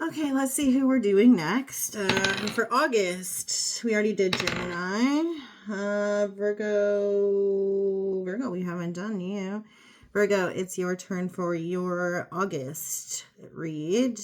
Okay, let's see who we're doing next. For August, we already did Gemini. Virgo, we haven't done you. Virgo, it's your turn for your August read.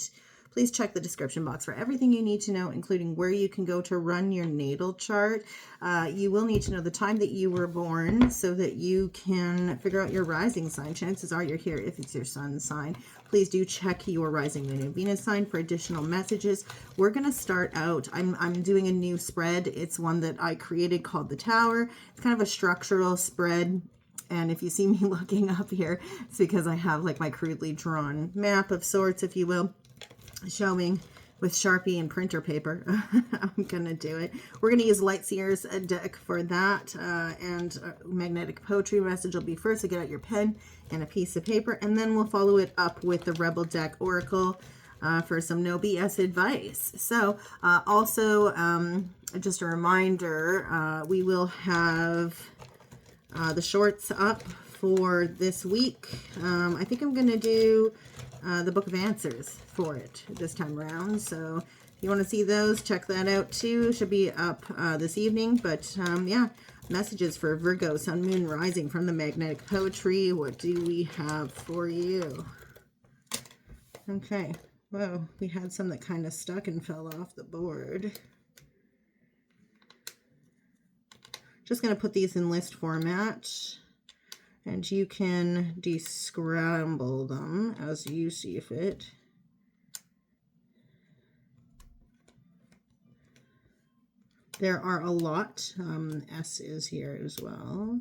Please check the description box for everything you need to know, including where you can go to run your natal chart. You will need to know the time that you were born so that you can figure out your rising sign. Chances are you're here if it's your sun sign. Please do check your rising moon and Venus sign for additional messages. We're going to start out, I'm doing a new spread. It's one that I created called the Tower. It's kind of a structural spread. And if you see me looking up here, it's because I have like my crudely drawn map of sorts, if you will, showing with Sharpie and printer paper. I'm gonna do it. We're gonna use Light Seer's deck for that, and magnetic poetry message will be first. So get out your pen and a piece of paper, and then we'll follow it up with the Rebel deck Oracle for some no BS advice. So also just a reminder, we will have the shorts up for this week. I think I'm gonna do the Book of Answers for it this time around. So if you want to see those, check that out too. Should be up this evening. But yeah, messages for Virgo, Sun, Moon, Rising from the Magnetic Poetry. What do we have for you? Okay. Whoa, we had some that kind of stuck and fell off the board. Just going to put these in list format. And you can descramble them as you see fit. There are a lot. S is here as well.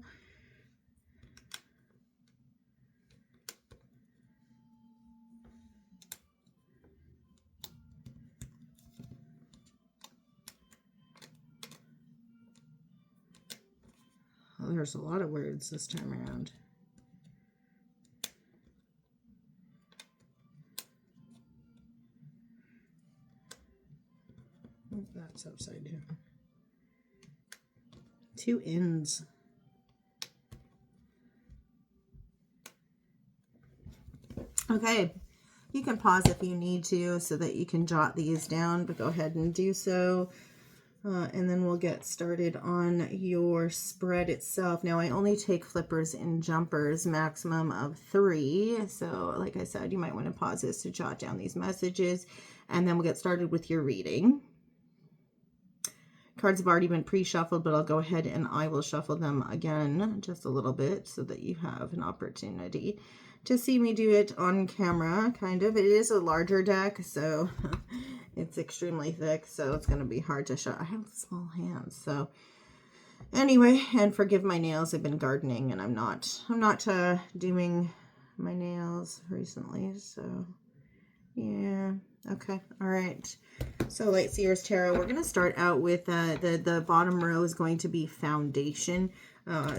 Oh, there's a lot of words this time around. Oh, that's upside down. Two N's. Okay, you can pause if you need to so that you can jot these down, but go ahead and do so. And then we'll get started on your spread itself. Now, I only take flippers and jumpers, maximum of 3. So, like I said, you might want to pause this to jot down these messages. And then we'll get started with your reading. Cards have already been pre-shuffled, but I'll go ahead and I will shuffle them again just a little bit so that you have an opportunity to see me do it on camera, kind of. It is a larger deck, so it's extremely thick, so it's going to be hard to show. I have small hands, so anyway, and forgive my nails. I've been gardening, and I'm not doing my nails recently, so yeah. Okay, all right. So Light Seer's Tarot, we're going to start out with the bottom row is going to be foundation.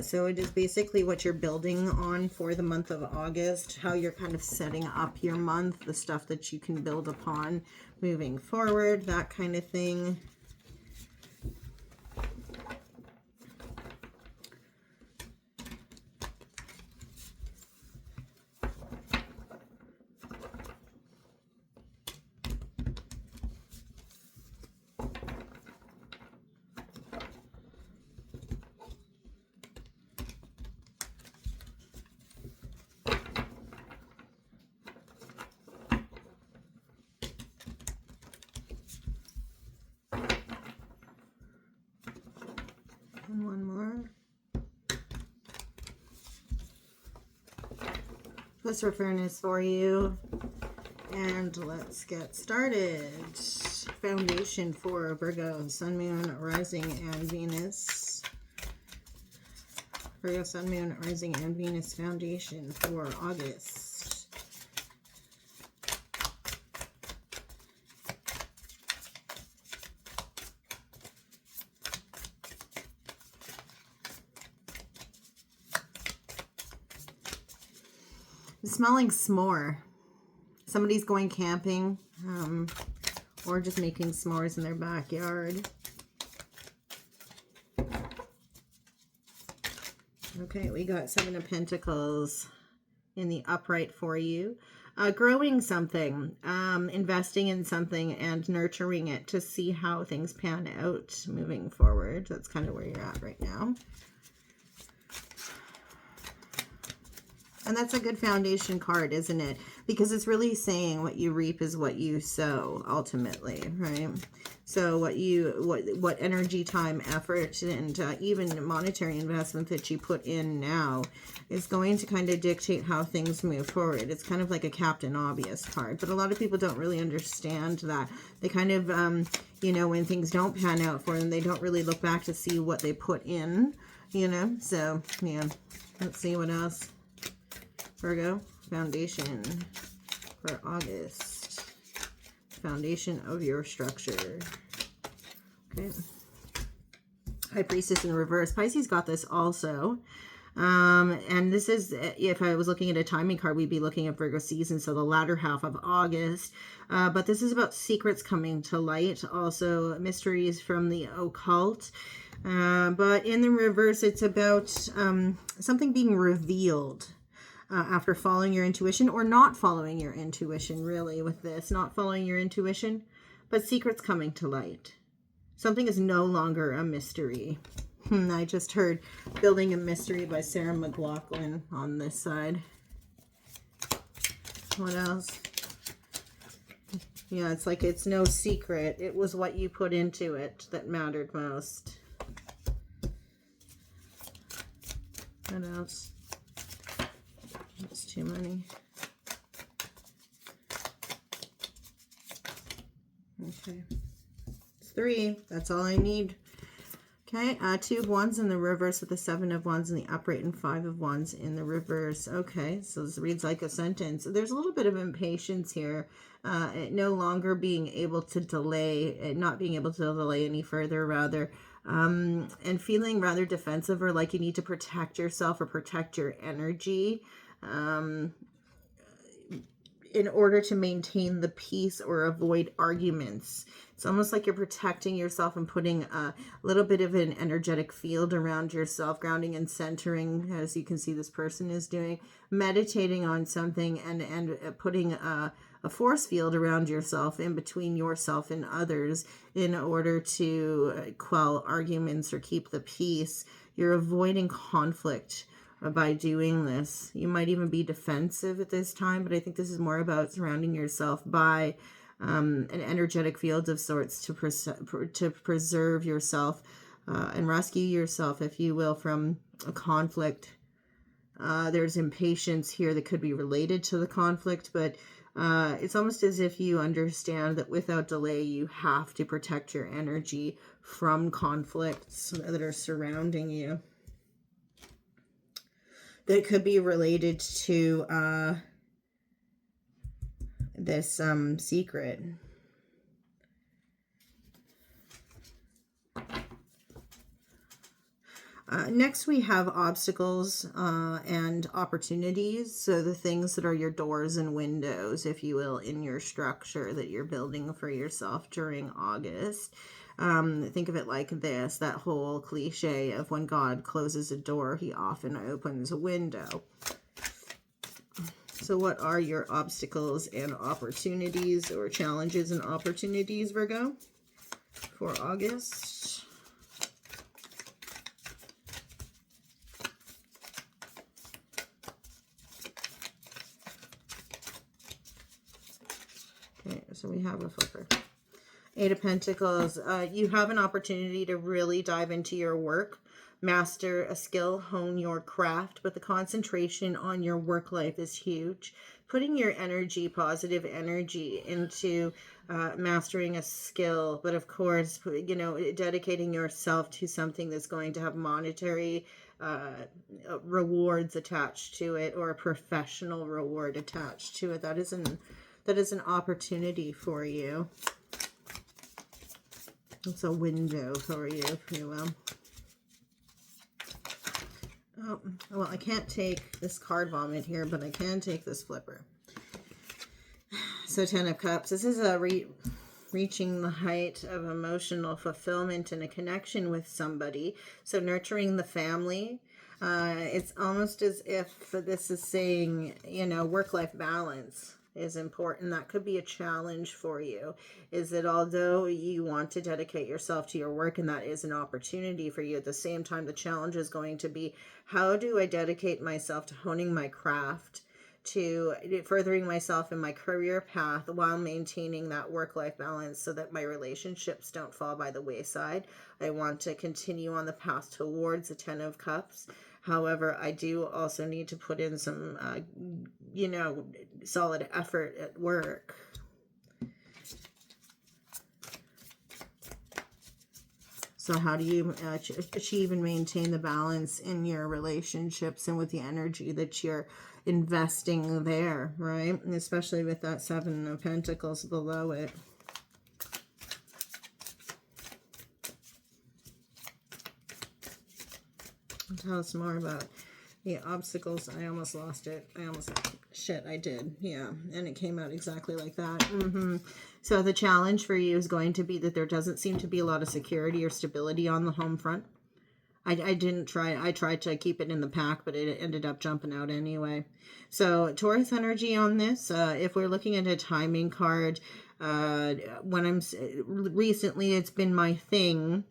So it is basically what you're building on for the month of August, how you're kind of setting up your month, the stuff that you can build upon moving forward, that kind of thing. And one more. This reference is for you. And let's get started. Foundation for Virgo, Sun, Moon, Rising, and Venus. Virgo, Sun, Moon, Rising, and Venus foundation for August. I'm smelling s'more. Somebody's going camping, or just making s'mores in their backyard. Okay, we got Seven of Pentacles in the upright for you. growing something, investing in something and nurturing it to see how things pan out moving forward. That's kind of where you're at right now. And that's a good foundation card, isn't it? Because it's really saying what you reap is what you sow, ultimately, right? So what energy, time, effort, and even monetary investment that you put in now is going to kind of dictate how things move forward. It's kind of like a Captain Obvious card, but a lot of people don't really understand that. They kind of, you know, when things don't pan out for them, they don't really look back to see what they put in, you know? So, yeah, let's see what else. Virgo, foundation for August. Foundation of your structure. Okay. High Priestess in the reverse. Pisces got this also. And this is, if I was looking at a timing card, we'd be looking at Virgo season, so the latter half of August. But this is about secrets coming to light, also mysteries from the occult. But in the reverse, it's about something being revealed. After following your intuition or not following your intuition, really, with this. Not following your intuition, but secrets coming to light. Something is no longer a mystery. I just heard Building a Mystery by Sarah McLachlan on this side. What else? Yeah, it's like it's no secret. It was what you put into it that mattered most. What else? That's too many. Okay. It's 3. That's all I need. Okay. 2 of Wands in the reverse with the 7 of Wands in the upright and 5 of Wands in the reverse. Okay. So this reads like a sentence. There's a little bit of impatience here. No longer being able to delay, not being able to delay any further, rather. And feeling rather defensive or like you need to protect yourself or protect your energy. In order to maintain the peace or avoid arguments. It's almost like you're protecting yourself and putting a little bit of an energetic field around yourself, grounding and centering, as you can see this person is doing, meditating on something and putting a force field around yourself in between yourself and others in order to quell arguments or keep the peace. You're avoiding conflict by doing this. You might even be defensive at this time, but I think this is more about surrounding yourself by an energetic field of sorts to preserve yourself and rescue yourself, if you will, from a conflict. There's impatience here that could be related to the conflict, but it's almost as if you understand that without delay, you have to protect your energy from conflicts that are surrounding you. That could be related to this secret. Next, we have obstacles and opportunities. So the things that are your doors and windows, if you will, in your structure that you're building for yourself during August. Think of it like this, that whole cliche of when God closes a door, he often opens a window. So what are your obstacles and opportunities, or challenges and opportunities, Virgo, for August? Okay, so we have a flipper. 8 of Pentacles. You have an opportunity to really dive into your work, master a skill, hone your craft, but the concentration on your work life is huge. Putting your energy, positive energy, into mastering a skill, but of course, you know, dedicating yourself to something that's going to have monetary rewards attached to it, or a professional reward attached to it. That is an opportunity for you. It's a window for you, if you will. Oh, well, I can't take this card vomit here, but I can take this flipper. So 10 of Cups. This is a reaching the height of emotional fulfillment and a connection with somebody. So nurturing the family. It's almost as if this is saying, you know, work-life balance. is important. That could be a challenge for you, is that although you want to dedicate yourself to your work and that is an opportunity for you, at the same time, the challenge is going to be, how do I dedicate myself to honing my craft, to furthering myself in my career path while maintaining that work-life balance so that my relationships don't fall by the wayside. I want to continue on the path towards the 10 of Cups. However, I do also need to put in some, solid effort at work. So how do you achieve and maintain the balance in your relationships and with the energy that you're investing there, right? And especially with that 7 of Pentacles below it. Tell us more about the obstacles. I almost lost it. I did. Yeah. And it came out exactly like that. So the challenge for you is going to be that there doesn't seem to be a lot of security or stability on the home front. I tried to keep it in the pack, but it ended up jumping out anyway. So Taurus energy on this, if we're looking at a timing card, recently it's been my thing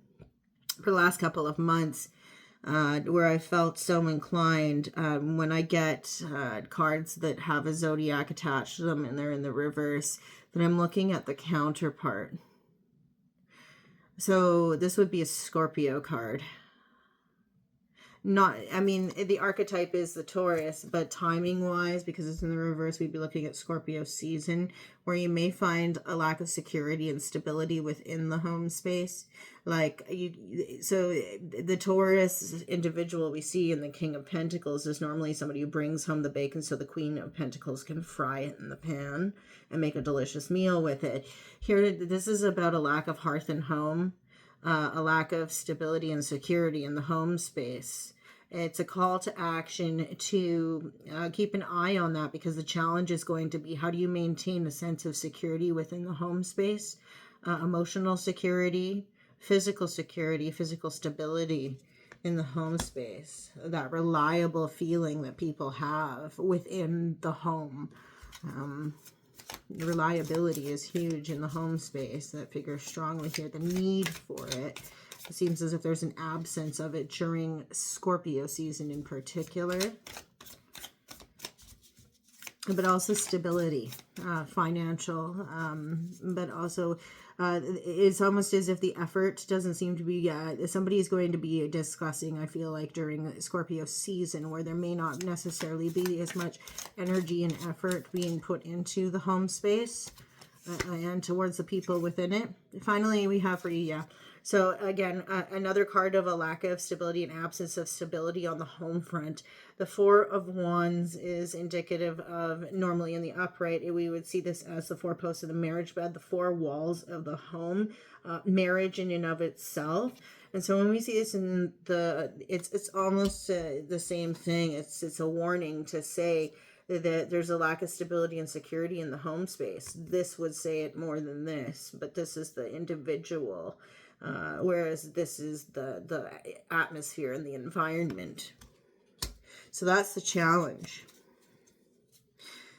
for the last couple of months, where I felt so inclined when I get cards that have a zodiac attached to them and they're in the reverse, that I'm looking at the counterpart. So this would be a Scorpio card. The archetype is the Taurus, but timing wise, because it's in the reverse, we'd be looking at Scorpio season, where you may find a lack of security and stability within the home space. So the Taurus individual we see in the King of Pentacles is normally somebody who brings home the bacon so the Queen of Pentacles can fry it in the pan and make a delicious meal with it. Here, this is about a lack of hearth and home, a lack of stability and security in the home space. It's a call to action to keep an eye on that, because the challenge is going to be, how do you maintain a sense of security within the home space, emotional security, physical stability in the home space, that reliable feeling that people have within the home. Reliability is huge in the home space. That figures strongly here. The need for it. It seems as if there's an absence of it during Scorpio season in particular. But also stability, financial, but also it's almost as if the effort doesn't seem to be, somebody is going to be discussing, I feel like, during Scorpio season, where there may not necessarily be as much energy and effort being put into the home space and towards the people within it. Finally, we have for you, so again, another card of a lack of stability and absence of stability on the home front. The 4 of Wands is indicative of, normally in the upright, we would see this as the 4 posts of the marriage bed, the 4 walls of the home, marriage in and of itself. And so when we see this in it's almost the same thing. It's a warning to say that there's a lack of stability and security in the home space. This would say it more than this, but this is the individual. Whereas this is the atmosphere and the environment. So that's the challenge.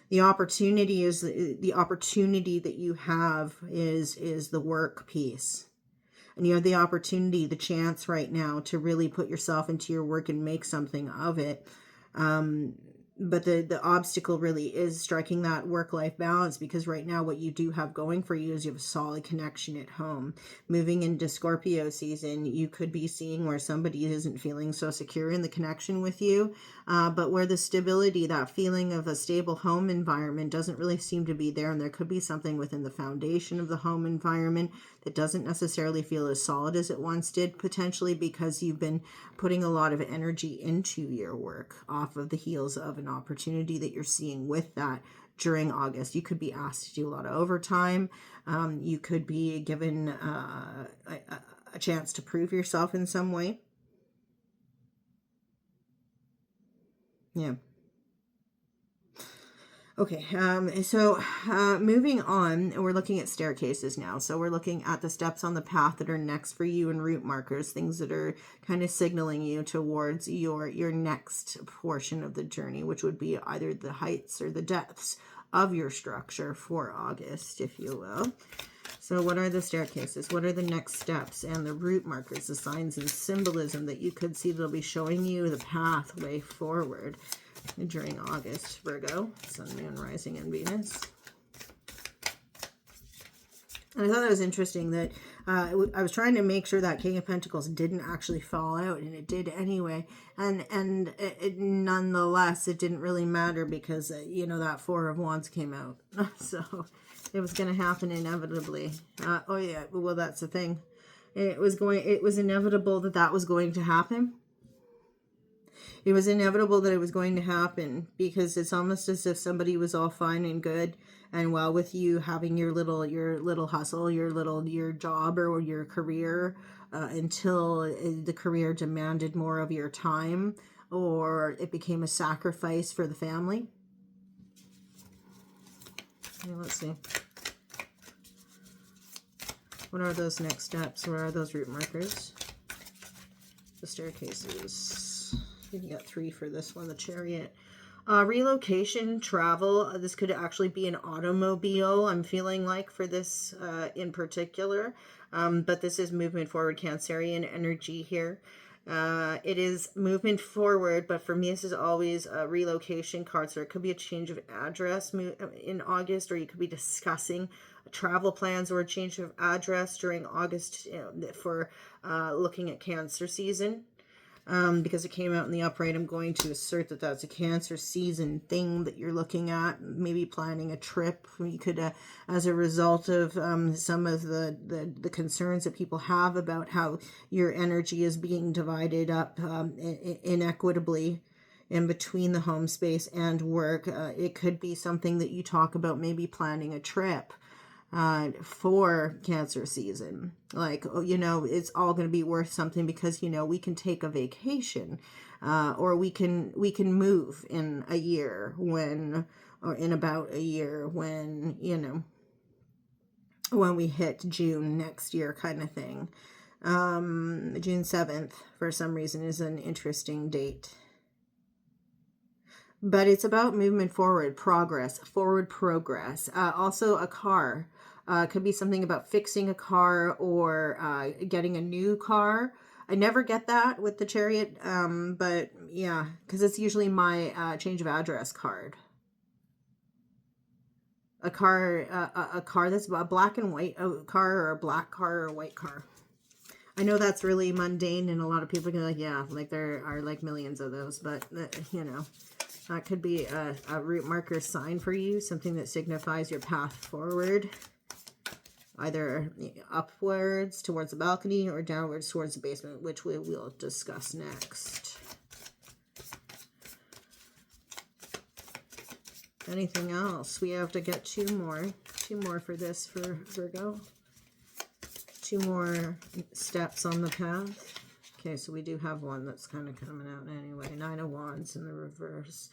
The opportunity is the opportunity that you have is the work piece. And you have the opportunity, the chance right now to really put yourself into your work and make something of it. But the obstacle really is striking that work-life balance, because right now what you do have going for you is you have a solid connection at home. Moving into Scorpio season, you could be seeing where somebody isn't feeling so secure in the connection with you, but where the stability, that feeling of a stable home environment doesn't really seem to be there, and there could be something within the foundation of the home environment that doesn't necessarily feel as solid as it once did, potentially because you've been putting a lot of energy into your work off of the heels of an opportunity that you're seeing with that during August. You could be asked to do a lot of overtime. You could be given a chance to prove yourself in some way. Yeah. Okay, so moving on, we're looking at staircases now. So we're looking at the steps on the path that are next for you and route markers, things that are kind of signaling you towards your next portion of the journey, which would be either the heights or the depths of your structure for August, if you will. So what are the staircases? What are the next steps and the root markers, the signs and symbolism that you could see that'll be showing you the pathway forward during August, Virgo, Sun, Moon, Rising, and Venus? And I thought that was interesting that I was trying to make sure that King of Pentacles didn't actually fall out, and it did anyway. And nonetheless, it didn't really matter because, you know, that Four of Wands came out. So it was going to happen inevitably. Oh, yeah. Well, that's the thing. It was inevitable that that was going to happen. It was inevitable that it was going to happen because it's almost as if somebody was all fine and good and well with you having your little hustle, your job or your career until the career demanded more of your time or it became a sacrifice for the family. Okay, let's see. What are those next steps? What are those root markers? The staircases. You got 3 for this one, the Chariot. Relocation, travel. This could actually be an automobile, I'm feeling like, for this in particular. But this is movement forward, Cancerian energy here. It is movement forward, but for me, this is always a relocation card. So it could be a change of address in August, or you could be discussing travel plans or a change of address during August for looking at Cancer season. Because it came out in the upright, I'm going to assert that that's a Cancer season thing that you're looking at, maybe planning a trip. You could, as a result of some of the concerns that people have about how your energy is being divided up inequitably in between the home space and work. It could be something that you talk about, maybe planning a trip for Cancer season. Like, you know, it's all going to be worth something because, you know, we can take a vacation or we can move in a year or in about a year when, you know, when we hit June next year kind of thing. June 7th, for some reason, is an interesting date. But it's about movement forward, forward progress. Also a car. Could be something about fixing a car or getting a new car. I never get that with the Chariot, but yeah, because it's usually my change of address card. A car that's a black and white car, or a black car or a white car. I know that's really mundane, and a lot of people are gonna like, yeah, like there are like millions of those, but you know. That could be a root marker sign for you, something that signifies your path forward, either upwards towards the balcony or downwards towards the basement, which we will discuss next. Anything else? We have to get two more for this for Virgo. 2 more steps on the path. Okay, so we do have one that's kind of coming out anyway. 9 of Wands in the reverse.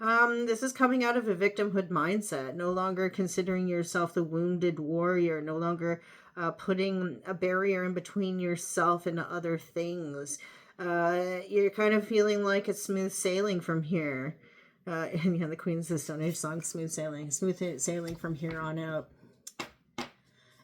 This is coming out of a victimhood mindset. No longer considering yourself the wounded warrior. No longer putting a barrier in between yourself and other things. You're kind of feeling like it's smooth sailing from here. And yeah, the Queen's the Stone Age song, Smooth Sailing. Smooth sailing from here on out.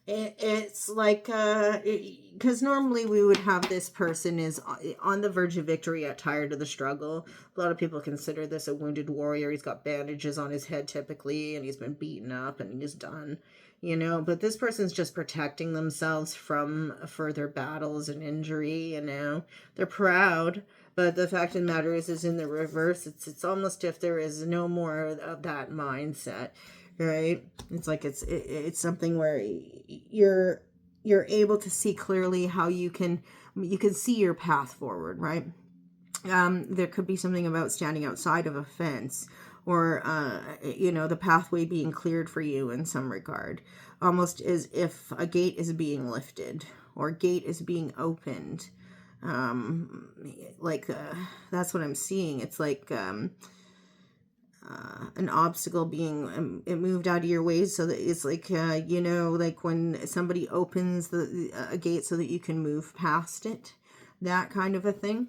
It's like, because normally we would have this person is on the verge of victory yet tired of the struggle. A lot of people consider this a wounded warrior. He's got bandages on his head typically, and he's been beaten up and he's done, you know. But this person's just protecting themselves from further battles and injury, you know. They're proud, but the fact of the matter is in the reverse. It's almost if there is no more of that mindset. Right? It's like it's something where you're able to see clearly how you can see your path forward, right? There could be something about standing outside of a fence or you know, the pathway being cleared for you in some regard, almost as if a gate is being lifted or a gate is being opened. That's what I'm seeing. It's like an obstacle being it moved out of your way, so that it's like you know, like when somebody opens a gate so that you can move past it, that kind of a thing.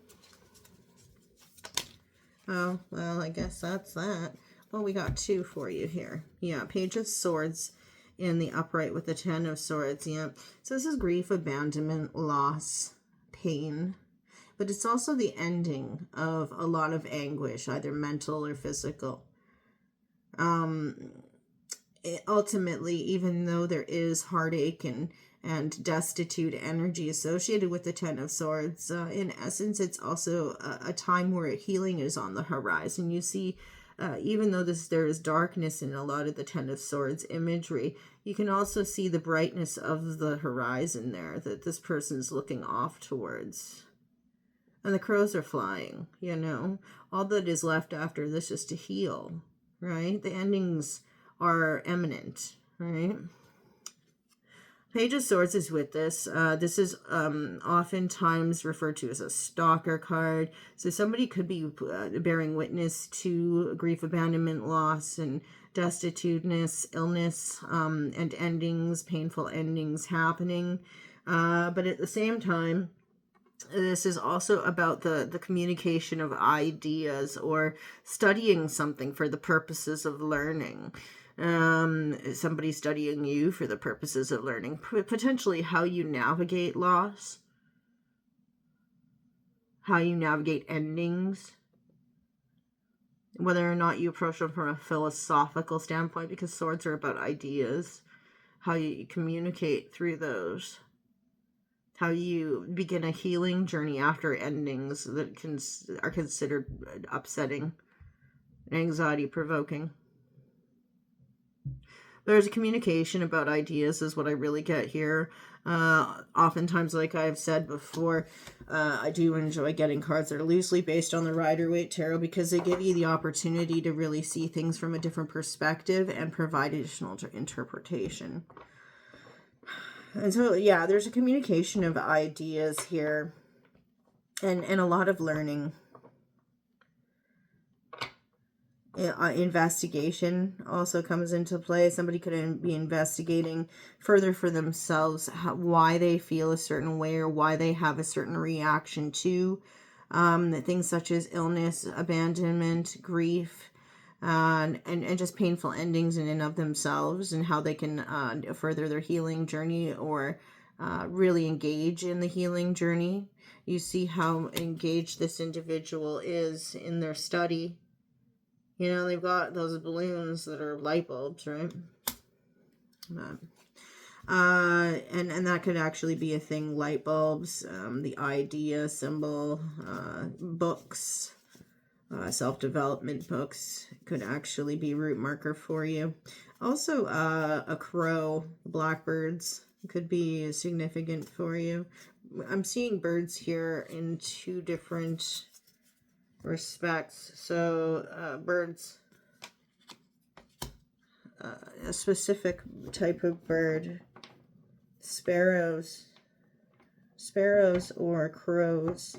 Oh, well, I guess that's that. Oh, we got 2 for you here. Yeah, Page of Swords in the upright with the 10 of Swords. Yeah. So this is grief, abandonment, loss, pain. But it's also the ending of a lot of anguish, either mental or physical. Ultimately, even though there is heartache and destitute energy associated with the 10 of Swords, in essence, it's also a time where healing is on the horizon. You see, even though there is darkness in a lot of the 10 of Swords imagery, you can also see the brightness of the horizon there that this person's looking off towards. And the crows are flying, you know. All that is left after this is to heal, right? The endings are imminent, right? Page of Swords is with this. This is oftentimes referred to as a stalker card. So somebody could be bearing witness to grief, abandonment, loss, and destituteness, illness, and endings, painful endings happening. But at the same time, this is also about the communication of ideas or studying something for the purposes of learning. Somebody studying you for the purposes of learning. Potentially how you navigate loss. How you navigate endings. Whether or not you approach them from a philosophical standpoint, because swords are about ideas. How you communicate through those. How you begin a healing journey after endings that are considered upsetting, anxiety provoking. There's a communication about ideas is what I really get here. Oftentimes, like I've said before, I do enjoy getting cards that are loosely based on the Rider-Waite Tarot because they give you the opportunity to really see things from a different perspective and provide additional interpretation. And so, yeah, there's a communication of ideas here and a lot of learning. Investigation also comes into play. Somebody could be investigating further for themselves why they feel a certain way or why they have a certain reaction to things such as illness, abandonment, grief, and just painful endings in and of themselves, and how they can further their healing journey or really engage in the healing journey. You see how engaged this individual is in their study. You know, they've got those balloons that are light bulbs, right? And that could actually be a thing, light bulbs, the idea symbol, books, self-development books could actually be root marker for you. Also, a crow, blackbirds could be significant for you. I'm seeing birds here in 2 different respects. So birds, a specific type of bird, sparrows or crows.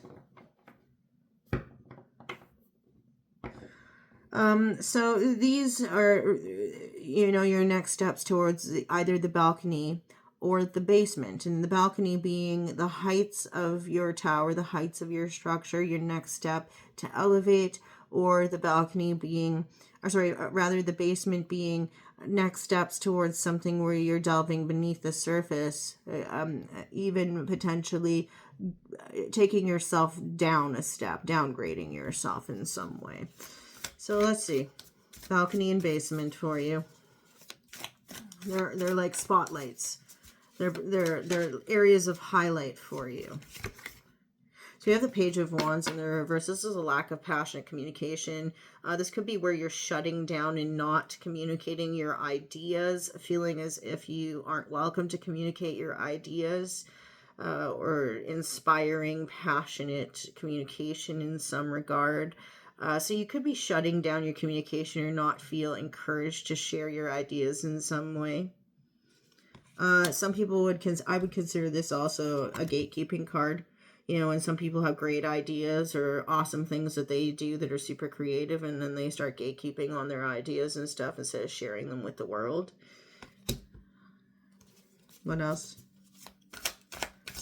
So these are, you know, your next steps towards either the balcony or the basement, and the balcony being the heights of your tower, the heights of your structure, your next step to elevate, or the balcony being, or sorry, rather the basement being next steps towards something where you're delving beneath the surface, even potentially taking yourself down a step, downgrading yourself in some way. So let's see, balcony and basement for you. They're like spotlights. They're areas of highlight for you. So you have the Page of Wands in the reverse. This is a lack of passionate communication. This could be where you're shutting down and not communicating your ideas, feeling as if you aren't welcome to communicate your ideas, or inspiring, passionate communication in some regard. So you could be shutting down your communication or not feel encouraged to share your ideas in some way. Some people I would consider this also a gatekeeping card. You know, and some people have great ideas or awesome things that they do that are super creative, and then they start gatekeeping on their ideas and stuff instead of sharing them with the world. What else?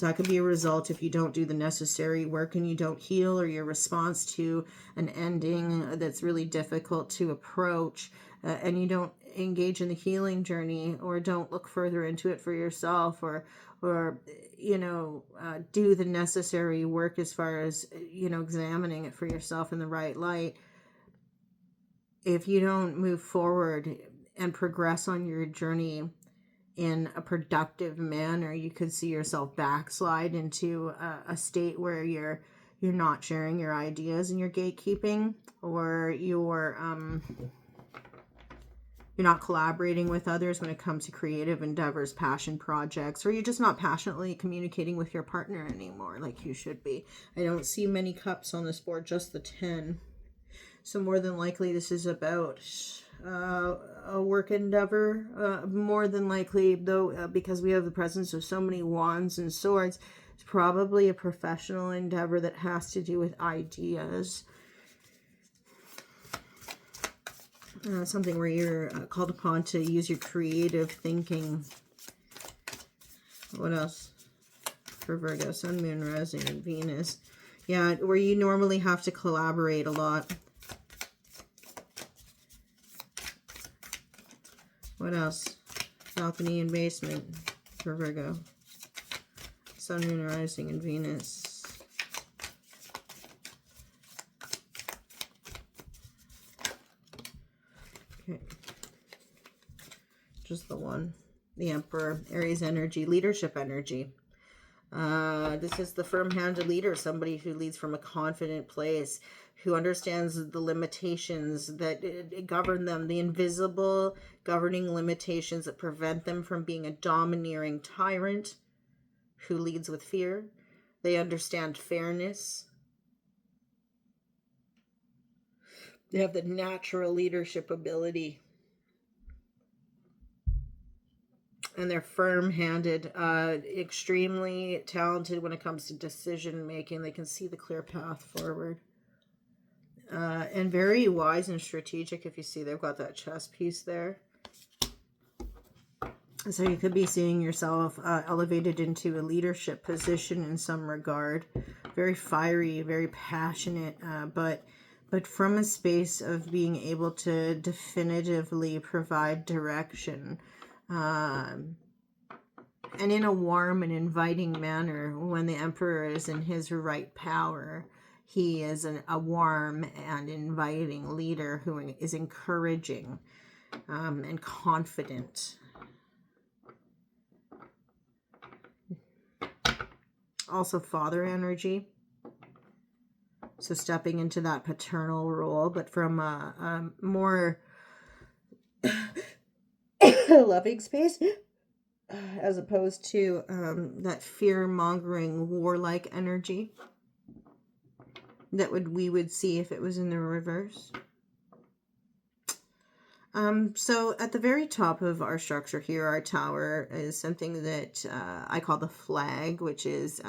So that could be a result if you don't do the necessary work and you don't heal, or your response to an ending that's really difficult to approach, and you don't engage in the healing journey, or don't look further into it for yourself, or do the necessary work as far as, examining it for yourself in the right light. If you don't move forward and progress on your journey in a productive manner, you could see yourself backslide into a state where you're not sharing your ideas and you're gatekeeping, or you're not collaborating with others when it comes to creative endeavors, passion projects, or you're just not passionately communicating with your partner anymore like you should be. I don't see many cups on this board, just the 10. So more than likely this is about a work endeavor. More than likely, though, because we have the presence of so many wands and swords, it's probably a professional endeavor that has to do with ideas. Something where you're called upon to use your creative thinking. What else for Virgo? Sun, Moon, Rising, and Venus. Yeah, where you normally have to collaborate a lot. What else? Balcony and basement for Virgo. Sun, Moon, Rising, and Venus. Okay. Just the one. The Emperor. Aries energy. Leadership energy. This is the firm-handed leader. Somebody who leads from a confident place, who understands the limitations that govern them, the invisible governing limitations that prevent them from being a domineering tyrant who leads with fear. They understand fairness. They have the natural leadership ability. And they're firm-handed, extremely talented when it comes to decision-making. They can see the clear path forward. And very wise and strategic. If you see, they've got that chess piece there. So you could be seeing yourself elevated into a leadership position in some regard. Very fiery, very passionate, but from a space of being able to definitively provide direction. And in a warm and inviting manner. When the Emperor is in his right power, he is a warm and inviting leader who is encouraging and confident. Also father energy. So stepping into that paternal role, but from a more loving space, as opposed to that fear-mongering, warlike energy that we would see if it was in the reverse. So at the very top of our structure here, our tower, is something that I call the flag, which is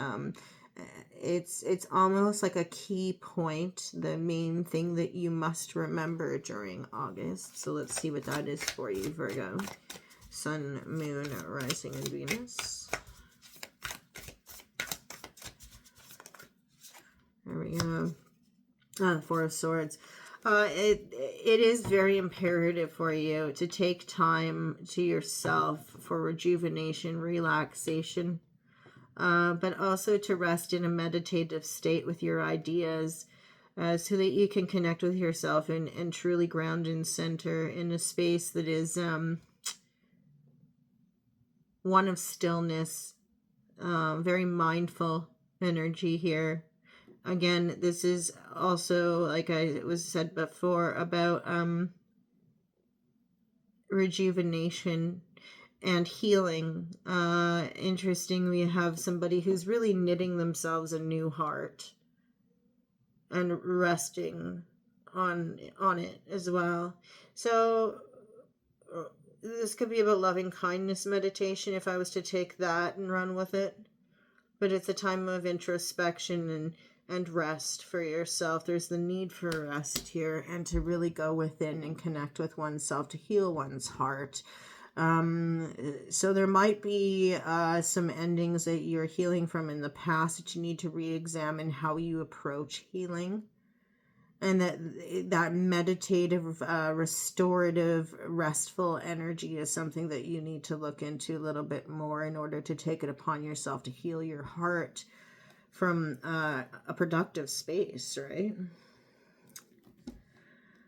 it's almost like a key point, the main thing that you must remember during August. So let's see what that is for you, Virgo. Sun, Moon, Rising, and Venus. There we go. The Four of Swords. It is very imperative for you to take time to yourself for rejuvenation, relaxation, but also to rest in a meditative state with your ideas, so that you can connect with yourself and truly ground and center in a space that is one of stillness, very mindful energy here. Again, this is also, like I was said before, about rejuvenation and healing. Interesting, we have somebody who's really knitting themselves a new heart and resting on it as well. So this could be about loving kindness meditation if I was to take that and run with it. But it's a time of introspection and rest for yourself. There's the need for rest here, and to really go within and connect with oneself, to heal one's heart. So there might be some endings that you're healing from in the past that you need to re-examine how you approach healing. And that meditative, restorative, restful energy is something that you need to look into a little bit more in order to take it upon yourself to heal your heart from a productive space, right?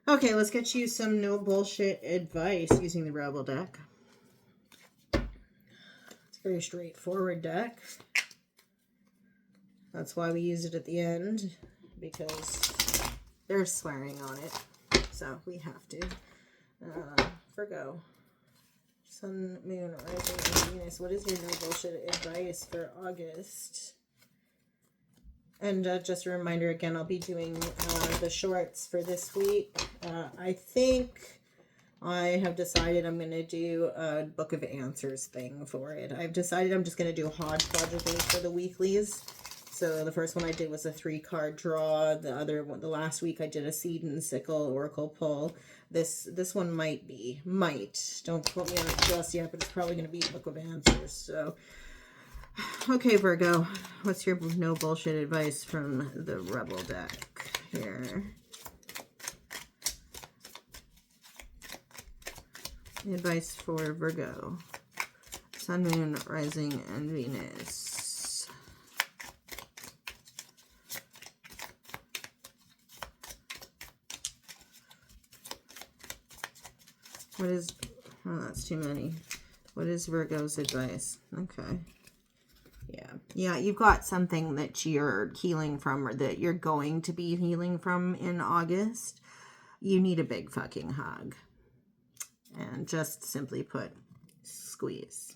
Okay, let's get you some no bullshit advice using the Rebel deck. It's a very straightforward deck. That's why we use it at the end, because there's swearing on it, so we have to. Virgo, Sun, Moon, Rising, and Venus. What is your no bullshit advice for August? And just a reminder again, I'll be doing the shorts for this week. I think I have decided I'm going to do a Book of Answers thing for it. I've decided I'm just going to do hodgepodge of things for the weeklies. So the first one I did was a 3-card draw. The other one, the last week, I did a seed and sickle oracle pull. This one might. Don't quote me on it just yet, but it's probably going to be Book of Answers. So, okay, Virgo, what's your no bullshit advice from the Rebel deck here? Advice for Virgo, Sun, Moon, Rising, and Venus. What is, oh, that's too many. What is Virgo's advice? Okay. Yeah, you've got something that you're healing from, or that you're going to be healing from in August. You need a big fucking hug. And just simply put, squeeze.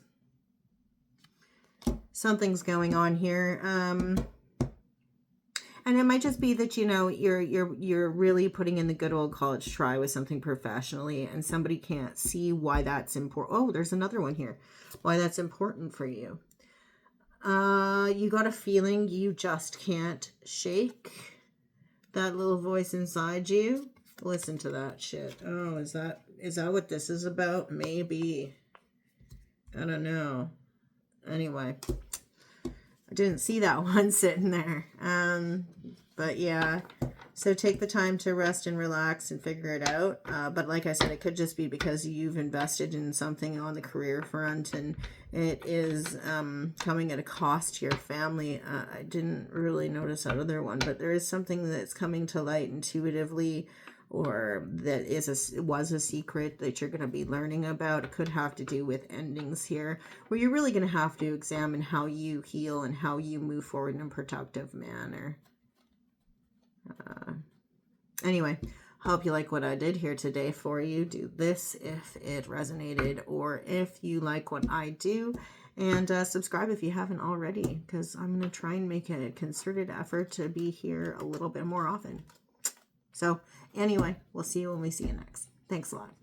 Something's going on here. And it might just be that, you know, you're really putting in the good old college try with something professionally, and somebody can't see why that's important. Oh, there's another one here. Why that's important for you. You got a feeling you just can't shake. That little voice inside you. Listen to that shit. Oh, is that what this is about? Maybe. I don't know. Anyway. I didn't see that one sitting there. But yeah, so take the time to rest and relax and figure it out. But like I said, it could just be because you've invested in something on the career front, and it is coming at a cost to your family. I didn't really notice that other one, but there is something that's coming to light intuitively, or that was a secret that you're going to be learning about. It could have to do with endings here, where you're really going to have to examine how you heal and how you move forward in a productive manner. Anyway, hope you like what I did here today for you. Do this if it resonated, or if you like what I do. And subscribe if you haven't already, because I'm going to try and make a concerted effort to be here a little bit more often. So anyway, we'll see you when we see you next. Thanks a lot.